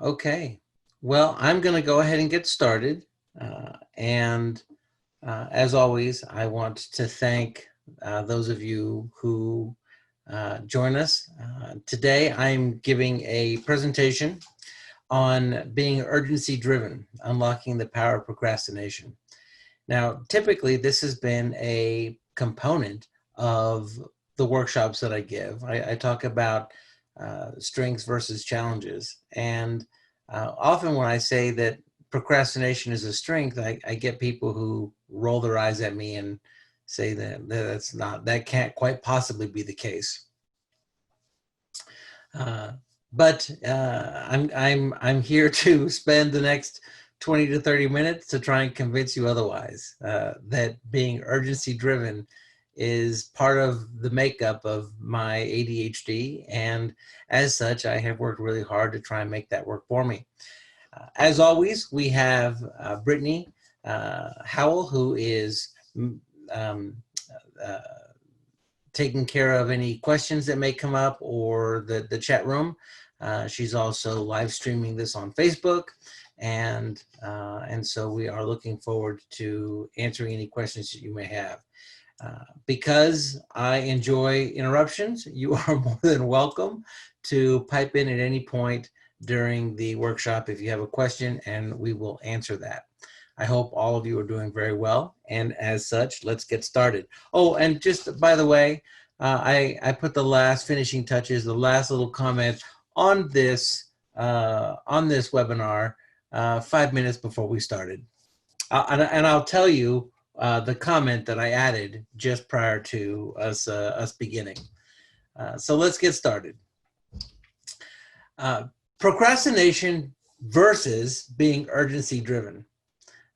Okay, well, I'm going to go ahead and get started. And as always, I want to thank those of you who join us. Today, I'm giving a presentation on being urgency driven, unlocking the power of procrastination. Now, typically, this has been a component of the workshops that I give. I talk about strengths versus challenges. And often when I say that procrastination is a strength, I get people who roll their eyes at me and say that can't quite possibly be the case. But I'm here to spend the next 20 to 30 minutes to try and convince you otherwise, that being urgency driven is part of the makeup of my ADHD. And as such, I have worked really hard to try and make that work for me. As always, we have Brittany Howell, who is um, uh, taking care of any questions that may come up or the chat room. She's also live streaming this on Facebook. And so we are looking forward to answering any questions that you may have. Because I enjoy interruptions, you are more than welcome to pipe in at any point during the workshop if you have a question, and we will answer that. I hope all of you are doing very well, and as such, let's get started. Oh, and just by the way, I put the last finishing touches, the last little comment on this webinar 5 minutes before we started, and I'll tell you the comment that I added just prior to us beginning. So let's get started. Procrastination versus being urgency driven.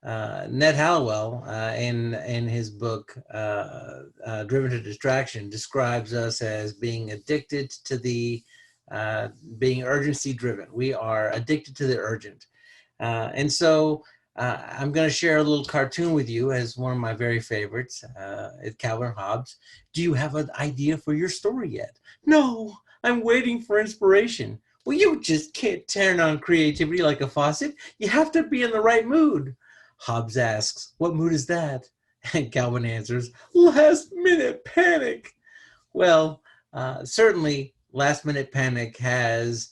Ned Hallowell, in his book Driven to Distraction, describes us as being addicted to the being urgency driven. We are addicted to the urgent. And so I'm going to share a little cartoon with you as one of my very favorites. It's Calvin Hobbes. Do you have an idea for your story yet? No, I'm waiting for inspiration. Well, you just can't turn on creativity like a faucet. You have to be in the right mood. Hobbes asks, what mood is that? And Calvin answers, last minute panic. Well, certainly last minute panic has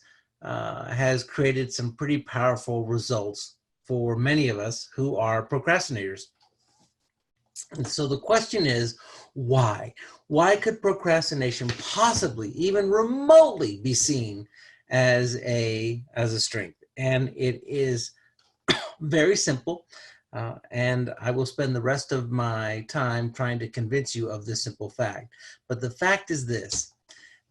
created some pretty powerful results for many of us who are procrastinators. And so the question is, why? Why could procrastination possibly, even remotely, be seen as a strength? And it is very simple. And I will spend the rest of my time trying to convince you of this simple fact. But the fact is this,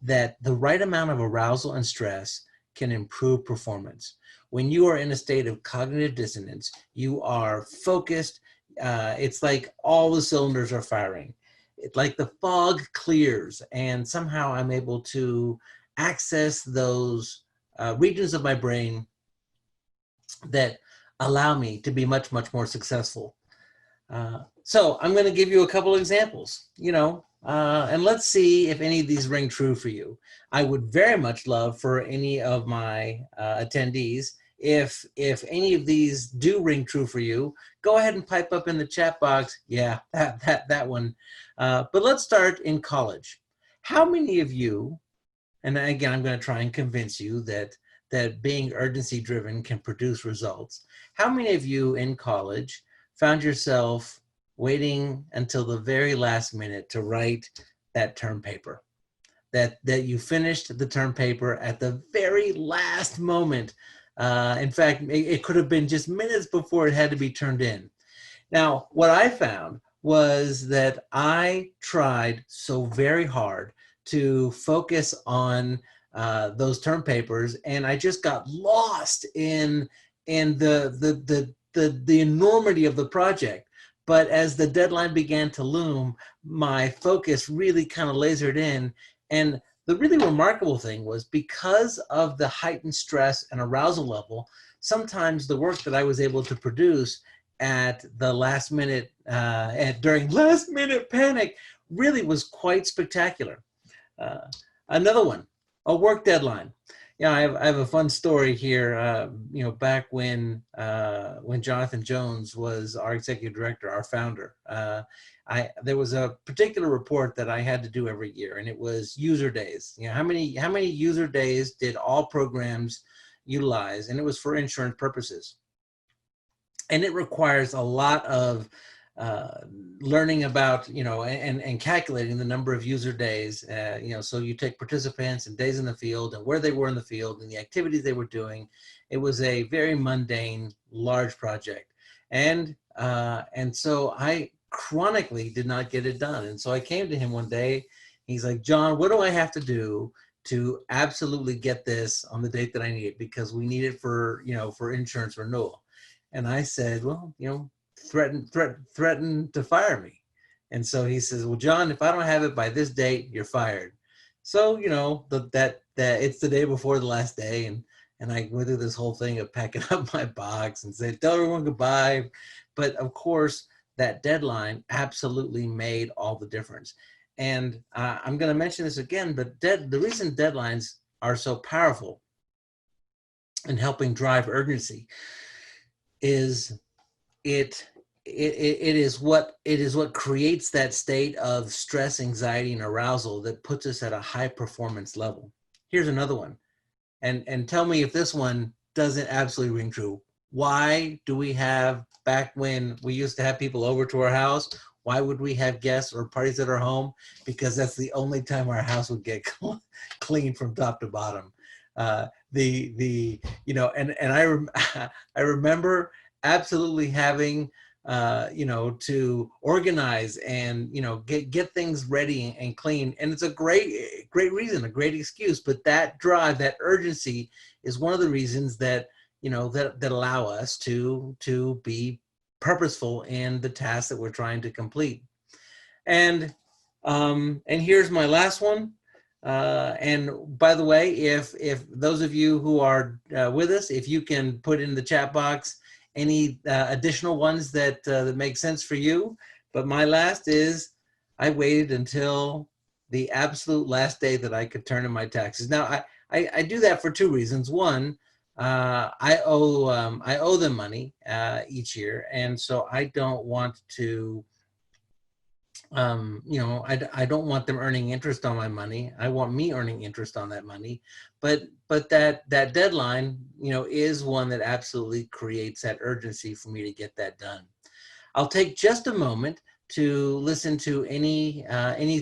that the right amount of arousal and stress can improve performance. When you are in a state of cognitive dissonance, you are focused. It's like all the cylinders are firing. It's like the fog clears, and somehow I'm able to access those regions of my brain that allow me to be much, much more successful. So I'm going to give you a couple examples, and let's see if any of these ring true for you. I would very much love for any of my attendees, if any of these do ring true for you, go ahead and pipe up in the chat box. Yeah, that one. But let's start in college. How many of you, and again, I'm going to try and convince you that being urgency driven can produce results. How many of you in college found yourself waiting until the very last minute to write that term paper? That you finished the term paper at the very last moment. In fact, it could have been just minutes before it had to be turned in. Now, what I found was that I tried so very hard to focus on those term papers, and I just got lost in the enormity of the project. But as the deadline began to loom, my focus really kind of lasered in. And the really remarkable thing was, because of the heightened stress and arousal level, sometimes the work that I was able to produce at the last minute, during last minute panic, really was quite spectacular. Another one, a work deadline. Yeah, I have a fun story here. Back when Jonathan Jones was our executive director, our founder, there was a particular report that I had to do every year, and it was user days. How many user days did all programs utilize? And it was for insurance purposes. And it requires a lot of uh, learning about, and calculating the number of user days, so you take participants and days in the field and where they were in the field and the activities they were doing. It was a very mundane, large project. And so I chronically did not get it done. And so I came to him one day. He's like, John, what do I have to do to absolutely get this on the date that I need it? Because we need it for insurance renewal. And I said, well, threaten to fire me. And so he says, well, John, if I don't have it by this date, you're fired. So, that it's the day before the last day. And I went through this whole thing of packing up my box and said, tell everyone goodbye. But of course, that deadline absolutely made all the difference. And I'm going to mention this again, but the reason deadlines are so powerful in helping drive urgency is it is what creates that state of stress, anxiety, and arousal that puts us at a high performance level. Here's another one, and tell me if this one doesn't absolutely ring true. Why do we have, back when we used to have people over to our house, why would we have guests or parties at our home? Because that's the only time our house would get clean from top to bottom. I remember absolutely having to organize and get things ready and clean, and it's a great reason, a great excuse. But that drive, that urgency, is one of the reasons that that allow us to be purposeful in the task that we're trying to complete. And here's my last one. And by the way, if those of you who are with us, if you can put in the chat box any additional ones that make sense for you. But my last is, I waited until the absolute last day that I could turn in my taxes. Now, I do that for two reasons. One, I owe them money each year, and so I don't want to. I don't want them earning interest on my money. I want me earning interest on that money. But that deadline, is one that absolutely creates that urgency for me to get that done. I'll take just a moment to listen to any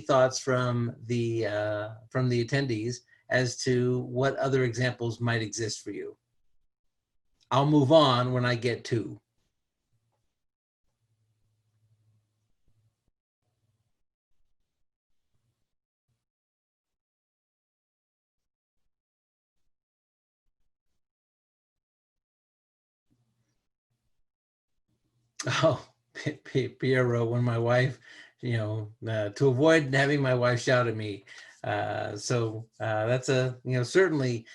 thoughts from the attendees as to what other examples might exist for you. I'll move on when I get to. Oh, Pierre wrote, when my wife, to avoid having my wife shout at me. So that's certainly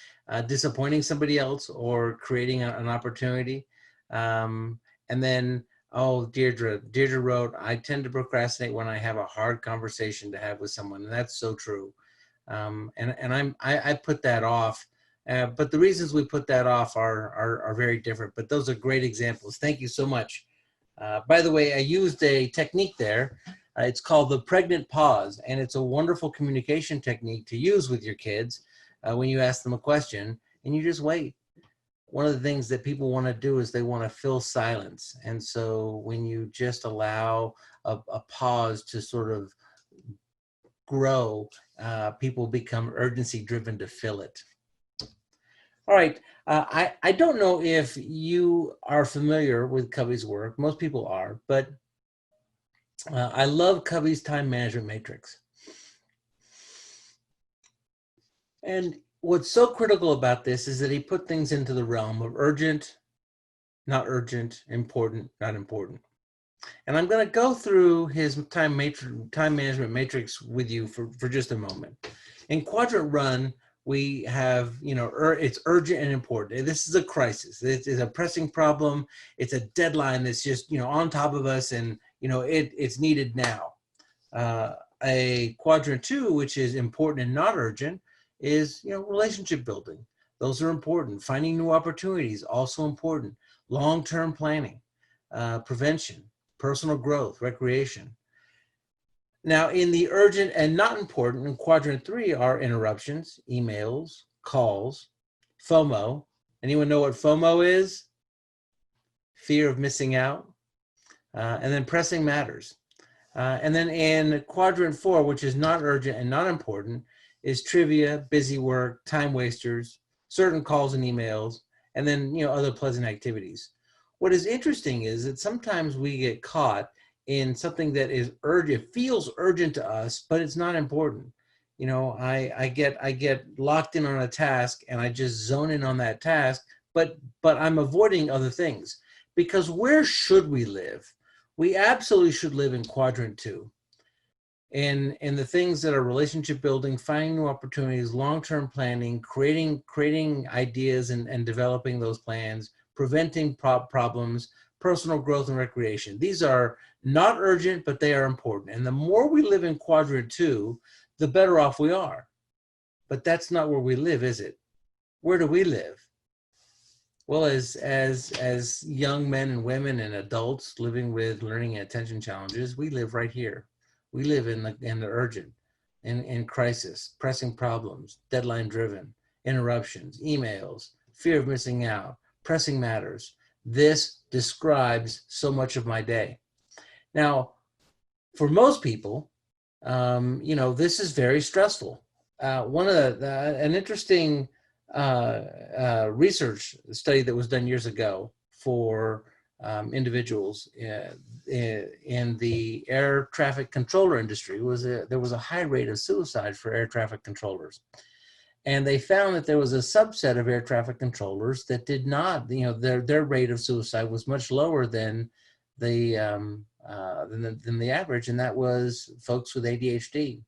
disappointing somebody else or creating an opportunity. And then, oh, Deirdre wrote, I tend to procrastinate when I have a hard conversation to have with someone. And that's so true. And I put that off. But the reasons we put that off are very different. But those are great examples. Thank you so much. By the way, I used a technique there. It's called the pregnant pause, and it's a wonderful communication technique to use with your kids when you ask them a question and you just wait. One of the things that people want to do is they want to fill silence. And so when you just allow a pause to sort of grow, people become urgency driven to fill it. All right. I don't know if you are familiar with Covey's work. Most people are, but I love Covey's time management matrix. And what's so critical about this is that he put things into the realm of urgent, not urgent, important, not important. And I'm going to go through his time management matrix with you for just a moment. In quadrant run, we have, it's urgent and important. This is a crisis. It's a pressing problem. It's a deadline that's just, on top of us, and, it's needed now. A quadrant two, which is important and not urgent, is, relationship building. Those are important. Finding new opportunities, also important. Long-term planning, prevention, personal growth, recreation. Now, in the urgent and not important, in quadrant 3 are interruptions, emails, calls, FOMO. Anyone know what FOMO is? Fear of missing out. And then pressing matters. And then in quadrant 4, which is not urgent and not important, is trivia, busy work, time wasters, certain calls and emails, and then other pleasant activities. What is interesting is that sometimes we get caught in something that is urgent, feels urgent to us, but it's not important. I get locked in on a task and I just zone in on that task, but I'm avoiding other things. Because where should we live? We absolutely should live in quadrant 2. In the things that are relationship building, finding new opportunities, long-term planning, creating ideas and developing those plans, preventing problems, personal growth and recreation. These are not urgent, but they are important. And the more we live in quadrant 2, the better off we are. But that's not where we live, is it? Where do we live? Well, as young men and women and adults living with learning and attention challenges, we live right here. We live in the urgent, in crisis, pressing problems, deadline driven, interruptions, emails, fear of missing out, pressing matters. This describes so much of my day. Now, for most people, this is very stressful. An interesting research study that was done years ago for individuals in the air traffic controller industry there was a high rate of suicide for air traffic controllers. And they found that there was a subset of air traffic controllers that did not, their rate of suicide was much lower than the average, and that was folks with ADHD.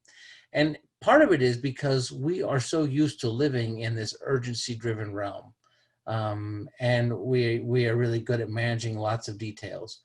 And part of it is because we are so used to living in this urgency-driven realm, and we are really good at managing lots of details.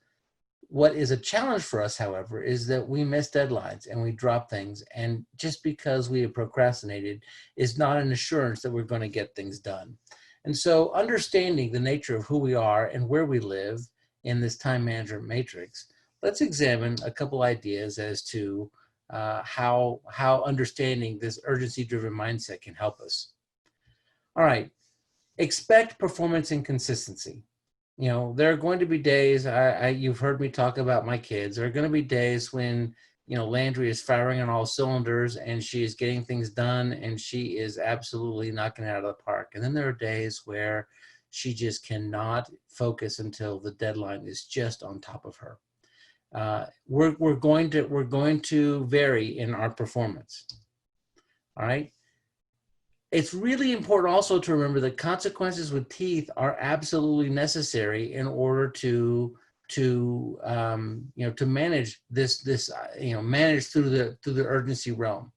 What is a challenge for us, however, is that we miss deadlines and we drop things. And just because we have procrastinated is not an assurance that we're going to get things done. And so understanding the nature of who we are and where we live in this time management matrix, let's examine a couple ideas as to how understanding this urgency-driven mindset can help us. All right, expect performance and consistency. There are going to be days, you've heard me talk about my kids. There are going to be days when, Landry is firing on all cylinders and she is getting things done and she is absolutely knocking it out of the park. And then there are days where she just cannot focus until the deadline is just on top of her. We're going to vary in our performance. All right. It's really important also to remember that consequences with teeth are absolutely necessary in order to manage manage through the urgency realm.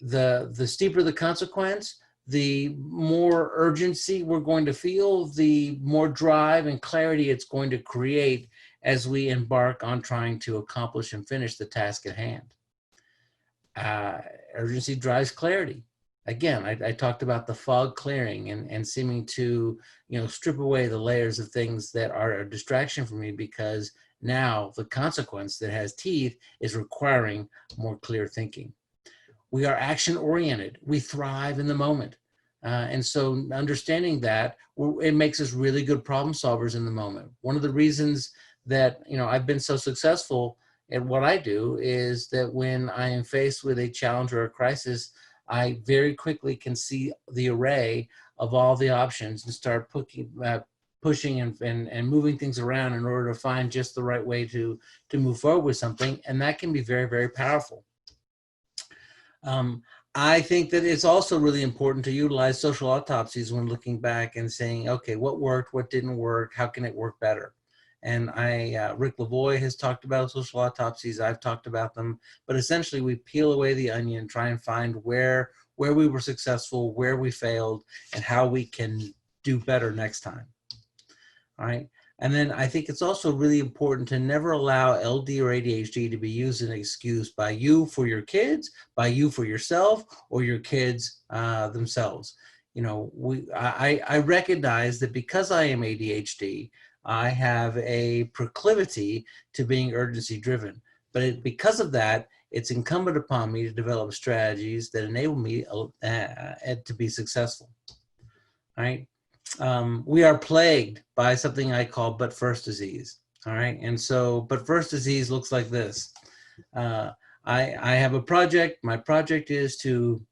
The steeper the consequence, the more urgency we're going to feel, the more drive and clarity it's going to create as we embark on trying to accomplish and finish the task at hand. Urgency drives clarity. Again, I talked about the fog clearing and seeming to, strip away the layers of things that are a distraction for me, because now the consequence that has teeth is requiring more clear thinking. We are action oriented. We thrive in the moment. And so understanding that, it makes us really good problem solvers in the moment. One of the reasons that, I've been so successful at what I do is that when I am faced with a challenge or a crisis, I very quickly can see the array of all the options and start pushing and moving things around in order to find just the right way to move forward with something. And that can be very, very powerful. I think that it's also really important to utilize social autopsies when looking back and saying, okay, what worked, what didn't work, how can it work better? And Rick Lavoie has talked about social autopsies. I've talked about them, but essentially we peel away the onion, try and find where we were successful, where we failed, and how we can do better next time. All right. And then I think it's also really important to never allow LD or ADHD to be used as an excuse by you for your kids, by you for yourself, or your kids themselves. you know, I recognize that because I am ADHD, I have a proclivity to being urgency driven. But because of that, it's incumbent upon me to develop strategies that enable me to be successful. All right. We are plagued by something I call but first disease. All right. And so, but first disease looks like this. Uh, I have a project. My project is to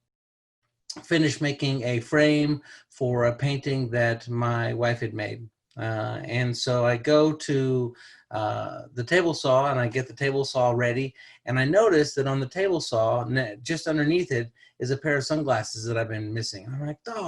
finish making a frame for a painting that my wife had made. And so I go to the table saw and I get the table saw ready. And I notice that on the table saw, just underneath it, is a pair of sunglasses that I've been missing. I'm like, oh,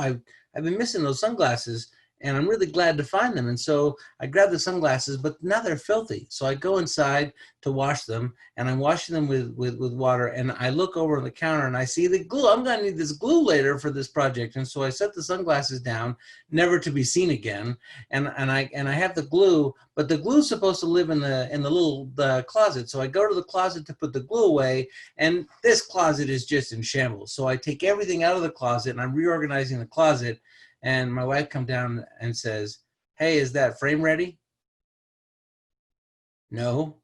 I've been missing those sunglasses and I'm really glad to find them. And so I grab the sunglasses, but now they're filthy. So I go inside to wash them and I'm washing them with water. And I look over on the counter and I see the glue. I'm going to need this glue later for this project. And so I set the sunglasses down, never to be seen again. And I have the glue, but the glue is supposed to live in the little closet. So I go to the closet to put the glue away, and this closet is just in shambles. So I take everything out of the closet and I'm reorganizing the closet. And my wife comes down and says, "Hey, is that frame ready?" No.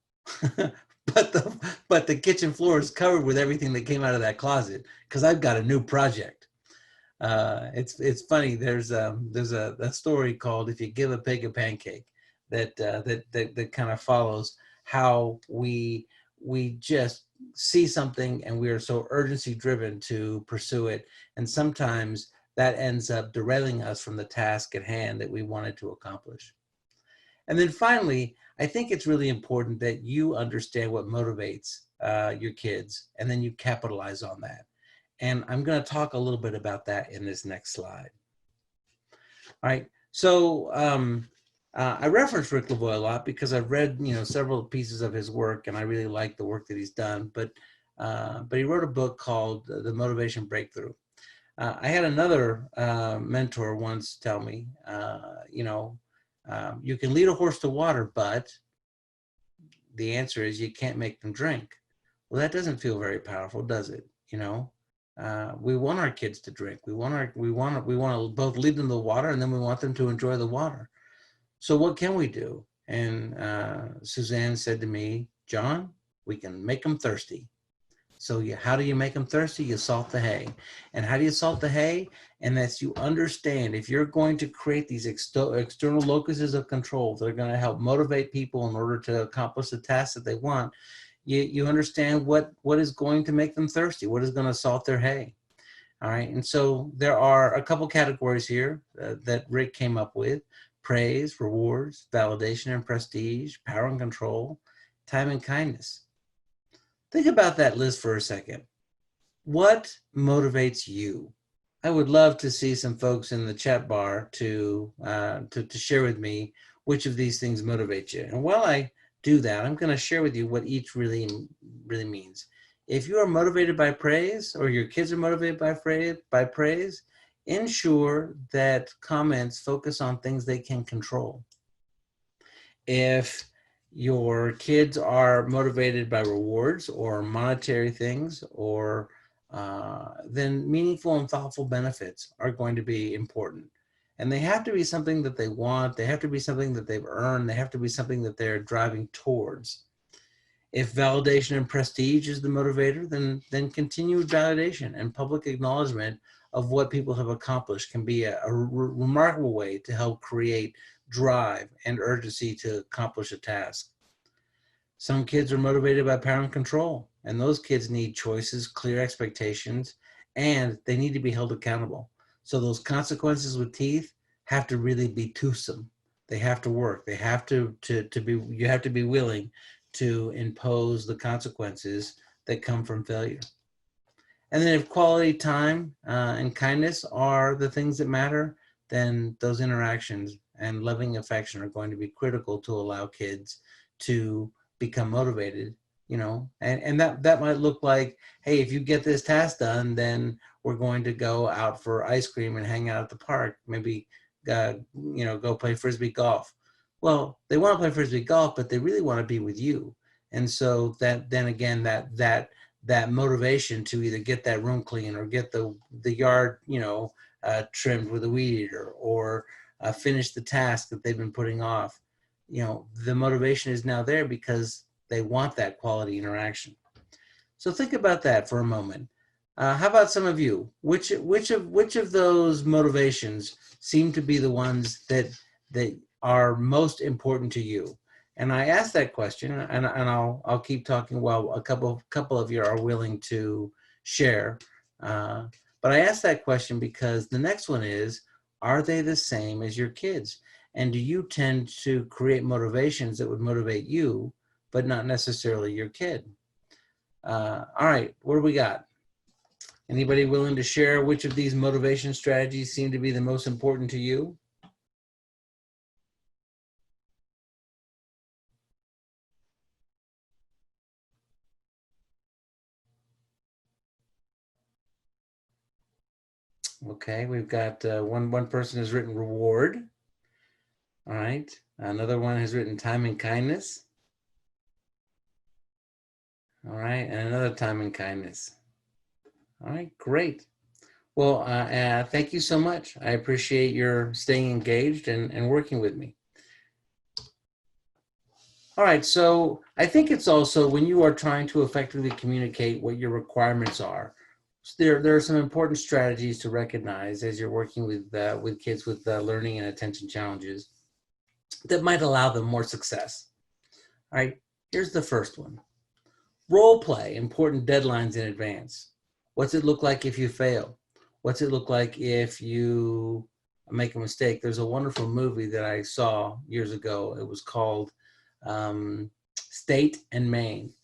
but the kitchen floor is covered with everything that came out of that closet because I've got a new project. It's funny. There's a story called "If You Give a Pig a Pancake" that kind of follows how we just see something and we are so urgency driven to pursue it, and sometimes that ends up derailing us from the task at hand that we wanted to accomplish. And then finally, I think it's really important that you understand what motivates your kids, and then you capitalize on that. And I'm going to talk a little bit about that in this next slide. All right. So I reference Rick LaVoy a lot because I've read, several pieces of his work, and I really like the work that he's done. But he wrote a book called The Motivation Breakthrough. I had another mentor once tell me, you can lead a horse to water, but the answer is you can't make them drink. Well, that doesn't feel very powerful, does it? We want our kids to drink. We want to both lead them to the water, and then we want them to enjoy the water. So what can we do? And Suzanne said to me, "John, we can make them thirsty." So how do you make them thirsty? You salt the hay. And how do you salt the hay? And that's, you understand, if you're going to create these external locuses of control that are going to help motivate people in order to accomplish the tasks that they want, you understand what is going to make them thirsty, what is going to salt their hay. All right. And so there are a couple categories here that Rick came up with: praise, rewards, validation and prestige, power and control, time and kindness. Think about that list for a second. What motivates you? I would love to see some folks in the chat bar to share with me which of these things motivate you. And while I do that, I'm going to share with you what each really means. If you are motivated by praise, or your kids are motivated by praise, ensure that comments focus on things they can control. If your kids are motivated by rewards or monetary things, or then meaningful and thoughtful benefits are going to be important. And they have to be something that they want. They have to be something that they've earned. They have to be something that they're driving towards. If validation and prestige is the motivator, then continued validation and public acknowledgement of what people have accomplished can be a remarkable way to help create drive and urgency to accomplish a task. Some kids are motivated by power and control, and those kids need choices, clear expectations, and they need to be held accountable. So those consequences with teeth have to really be toothsome. They have to work. They have to be, you have to be willing to impose the consequences that come from failure. And then if quality time and kindness are the things that matter, then those interactions and loving affection are going to be critical to allow kids to become motivated, and that might look like, hey, if you get this task done, then we're going to go out for ice cream and hang out at the park, maybe go play Frisbee golf. Well, they want to play Frisbee golf, but they really want to be with you. And so that motivation to either get that room clean or get the yard, trimmed with a weed eater, or finished the task that they've been putting off. You know, the motivation is now there because they want that quality interaction. So think about that for a moment. How about some of you? Which of those motivations seem to be the ones that are most important to you? And I asked that question, and I'll keep talking while a couple of you are willing to share. But I asked that question because the next one is, are they the same as your kids? And do you tend to create motivations that would motivate you, but not necessarily your kid? All right, what do we got? Anybody willing to share which of these motivation strategies seem to be the most important to you? Okay, we've got one person has written reward. All right, another one has written time and kindness. All right, and another time and kindness. All right, great. Well, thank you so much. I appreciate your staying engaged and working with me. All right, so I think it's also when you are trying to effectively communicate what your requirements are, there are some important strategies to recognize as you're working with kids with learning and attention challenges that might allow them more success. All right, here's the first one. Role play important deadlines in advance. What's it look like if you fail? What's it look like if you make a mistake? There's a wonderful movie that I saw years ago. It was called State and Maine,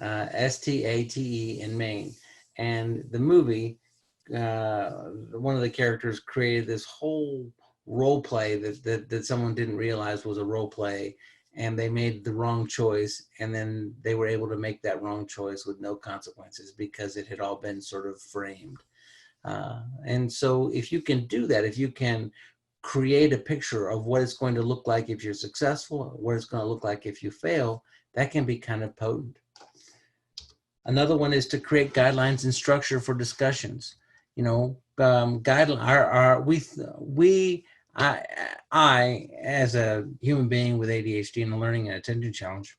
STATE in Maine. And the movie, one of the characters created this whole role play that someone didn't realize was a role play, and they made the wrong choice, and then they were able to make that wrong choice with no consequences because it had all been sort of framed. And so if you can do that, if you can create a picture of what it's going to look like if you're successful, what it's going to look like if you fail, that can be kind of potent. Another one is to create guidelines and structure for discussions. You know, I, as a human being with ADHD and a learning and attention challenge,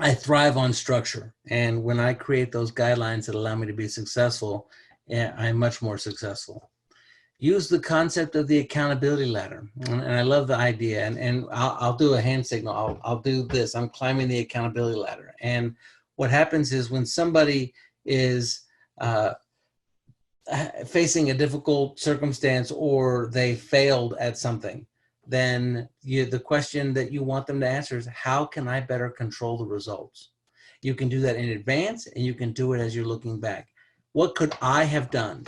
I thrive on structure. And when I create those guidelines that allow me to be successful, I'm much more successful. Use the concept of the accountability ladder. And I love the idea. And I'll do a hand signal. I'll do this. I'm climbing the accountability ladder. And what happens is when somebody is facing a difficult circumstance or they failed at something, then the question that you want them to answer is, how can I better control the results? You can do that in advance, and you can do it as you're looking back. What could I have done?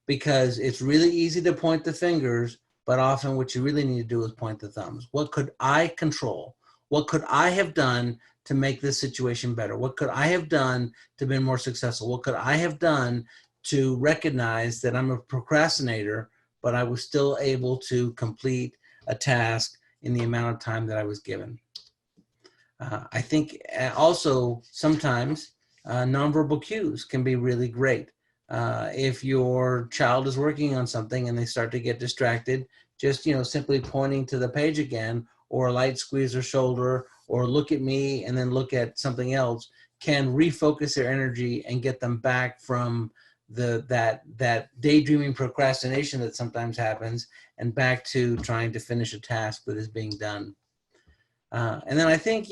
Because it's really easy to point the fingers, but often what you really need to do is point the thumbs. What could I control? What could I have done to make this situation better? What could I have done to be more successful? What could I have done to recognize that I'm a procrastinator, but I was still able to complete a task in the amount of time that I was given? I think also sometimes nonverbal cues can be really great. If your child is working on something and they start to get distracted, just simply pointing to the page again, or a light squeeze their shoulder, or look at me and then look at something else, can refocus their energy and get them back from that daydreaming procrastination that sometimes happens, and back to trying to finish a task that is being done. And then I think,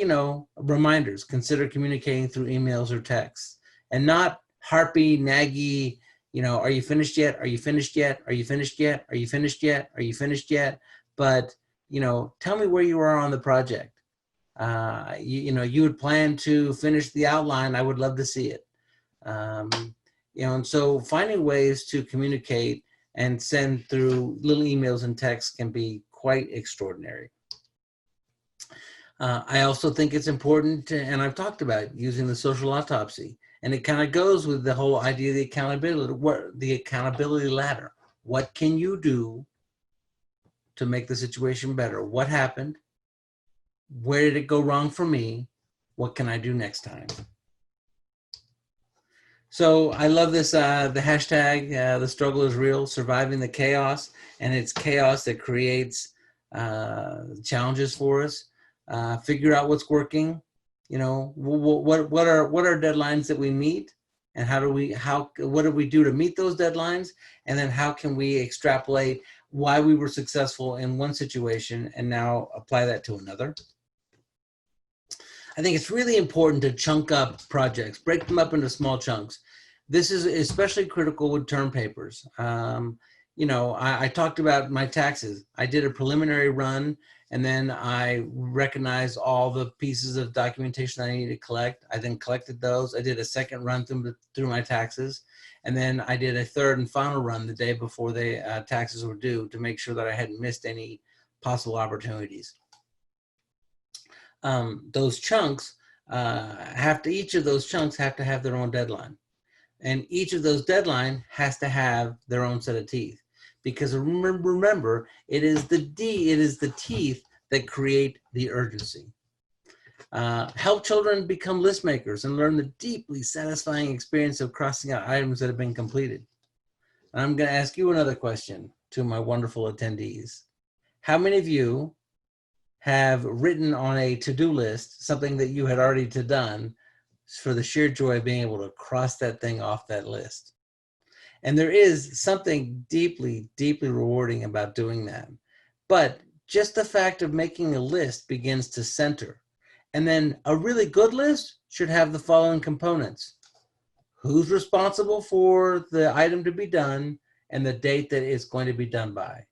reminders. Consider communicating through emails or texts, and not harpy, naggy, are you finished yet? Are you finished yet? Are you finished yet? Are you finished yet? Are you finished yet? But, tell me where you are on the project. You would plan to finish the outline. I would love to see it. And so finding ways to communicate and send through little emails and texts can be quite extraordinary. I also think it's important and I've talked about using the social autopsy, and it kind of goes with the whole idea of the accountability ladder. What can you do to make the situation better? What happened? Where did it go wrong for me? What can I do next time? So I love this, the hashtag, the struggle is real, surviving the chaos. And it's chaos that creates challenges for us. Figure out what's working. You know, what are deadlines that we meet, and what do we do to meet those deadlines? And then how can we extrapolate why we were successful in one situation and now apply that to another? I think it's really important to chunk up projects, break them up into small chunks. This is especially critical with term papers. You know, I talked about my taxes. I did a preliminary run, and then I recognized all the pieces of documentation I needed to collect. I then collected those. I did a second run through my taxes, and then I did a third and final run the day before the taxes were due to make sure that I hadn't missed any possible opportunities. Those chunks each of those chunks have to have their own deadline, and each of those deadline has to have their own set of teeth, because remember, it is the teeth that create the urgency. Help children become list makers and learn the deeply satisfying experience of crossing out items that have been completed. And I'm going to ask you another question to my wonderful attendees. How many of you have written on a to-do list something that you had already done for the sheer joy of being able to cross that thing off that list? And there is something deeply, deeply rewarding about doing that. But just the fact of making a list begins to center. And then a really good list should have the following components: who's responsible for the item to be done and the date that it's going to be done by.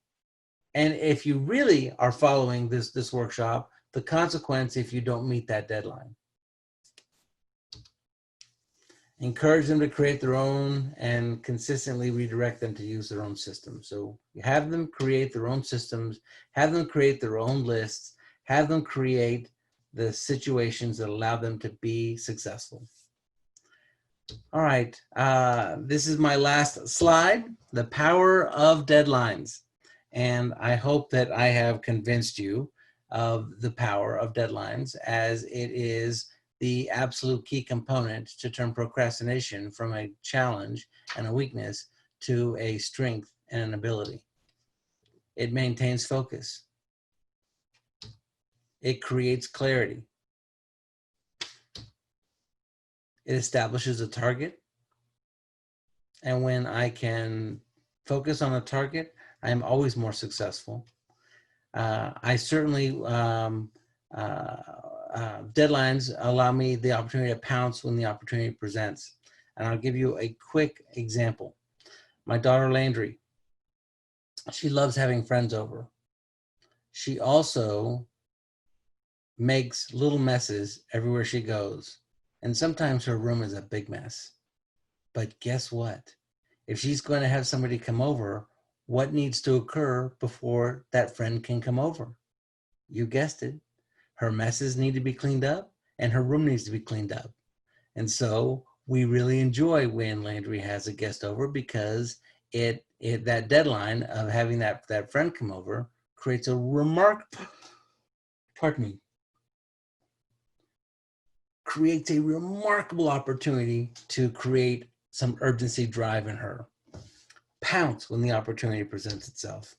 And if you really are following this workshop, the consequence if you don't meet that deadline. Encourage them to create their own and consistently redirect them to use their own system. So you have them create their own systems, have them create their own lists, have them create the situations that allow them to be successful. All right, this is my last slide, the power of deadlines. And I hope that I have convinced you of the power of deadlines, as it is the absolute key component to turn procrastination from a challenge and a weakness to a strength and an ability. It maintains focus. It creates clarity. It establishes a target. And when I can focus on a target, I am always more successful. I certainly, deadlines allow me the opportunity to pounce when the opportunity presents. And I'll give you a quick example. My daughter Landry, she loves having friends over. She also makes little messes everywhere she goes. And sometimes her room is a big mess. But guess what? If she's going to have somebody come over, what needs to occur before that friend can come over? You guessed it. Her messes need to be cleaned up and her room needs to be cleaned up. And so we really enjoy when Landry has a guest over, because that deadline of having that friend come over creates a remarkable opportunity to create some urgency drive in her. Pounce when the opportunity presents itself.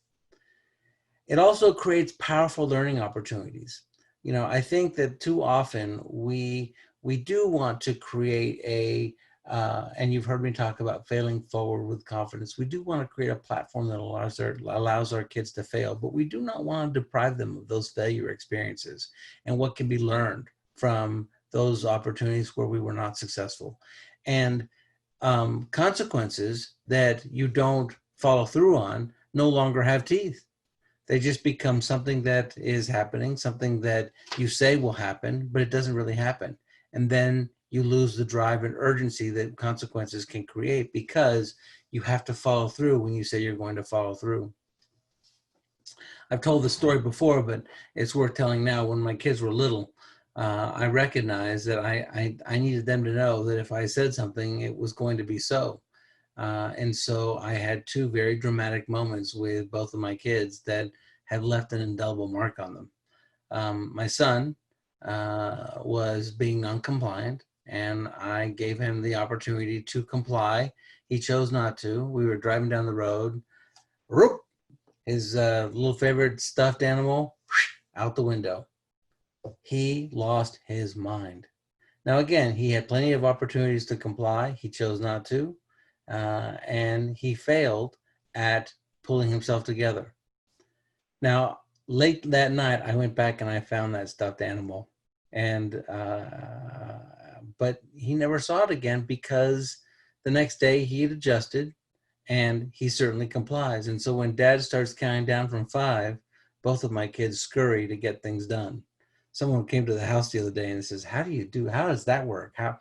It also creates powerful learning opportunities. You know, I think that too often we do want to create and you've heard me talk about failing forward with confidence. We do want to create a platform that allows our kids to fail, but we do not want to deprive them of those failure experiences and what can be learned from those opportunities where we were not successful. And consequences that you don't follow through on no longer have teeth. They just become something that is happening, something that you say will happen, but it doesn't really happen. And then you lose the drive and urgency that consequences can create, because you have to follow through when you say you're going to follow through. I've told the story before, but it's worth telling now. When my kids were little, I recognized that I needed them to know that if I said something, it was going to be so. And so I had two very dramatic moments with both of my kids that have left an indelible mark on them. My son was being non-compliant, and I gave him the opportunity to comply. He chose not to. We were driving down the road. Whoop, his little favorite stuffed animal out the window. He lost his mind. Now, again, he had plenty of opportunities to comply. He chose not to, and he failed at pulling himself together. Now, late that night, I went back and I found that stuffed animal, and but he never saw it again, because the next day he had adjusted, and he certainly complies. And so when Dad starts counting down from 5, both of my kids scurry to get things done. Someone came to the house the other day and says, how does that work? How?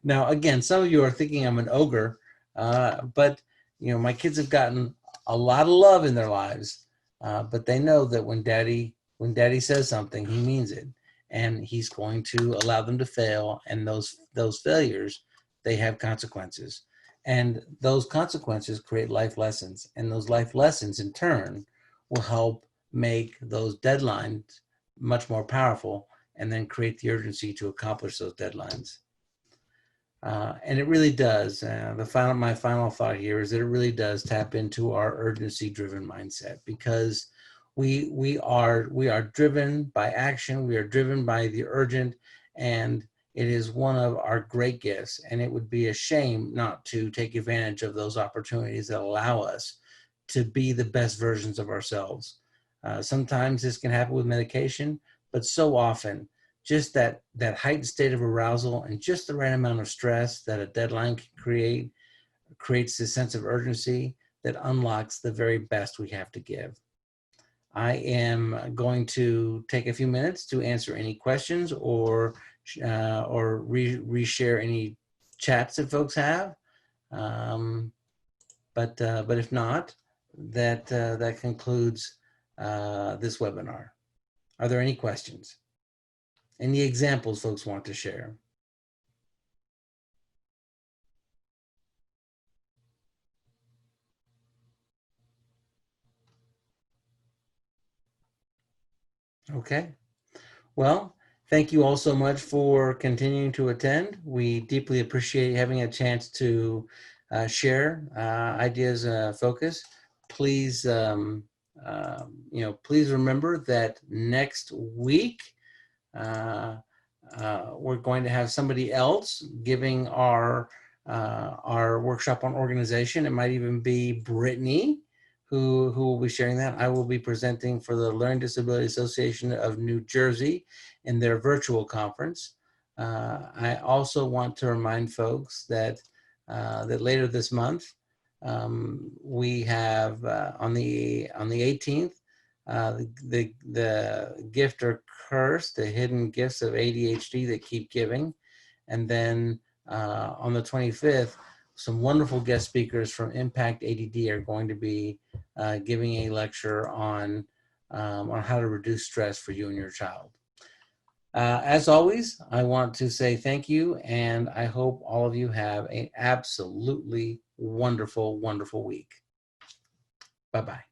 Now, again, some of you are thinking I'm an ogre, but my kids have gotten a lot of love in their lives, but they know that when Daddy says something, he means it, and he's going to allow them to fail. And those failures, they have consequences, and those consequences create life lessons, and those life lessons in turn will help make those deadlines much more powerful, and then create the urgency to accomplish those deadlines. And it really does. My final thought here is that it really does tap into our urgency-driven mindset, because we are driven by action. We are driven by the urgent, and it is one of our great gifts. And it would be a shame not to take advantage of those opportunities that allow us to be the best versions of ourselves. Sometimes this can happen with medication, but so often just that heightened state of arousal and just the right amount of stress that a deadline can creates this sense of urgency that unlocks the very best we have to give. I am going to take a few minutes to answer any questions or reshare any chats that folks have. But if not, that concludes this webinar. Are there any questions? Any examples folks want to share? Okay. Well, thank you all so much for continuing to attend. We deeply appreciate having a chance to share ideas, focus. Please, please remember that next week we're going to have somebody else giving our workshop on organization. It might even be Brittany who will be sharing that. I will be presenting for the Learning Disability Association of New Jersey in their virtual conference. I also want to remind folks that that later this month we have on the 18th the gift or curse, the hidden gifts of ADHD that keep giving, and then on the 25th. Some wonderful guest speakers from Impact ADD are going to be giving a lecture on how to reduce stress for you and your child. As always, I want to say thank you, and I hope all of you have an absolutely wonderful, wonderful week. Bye-bye.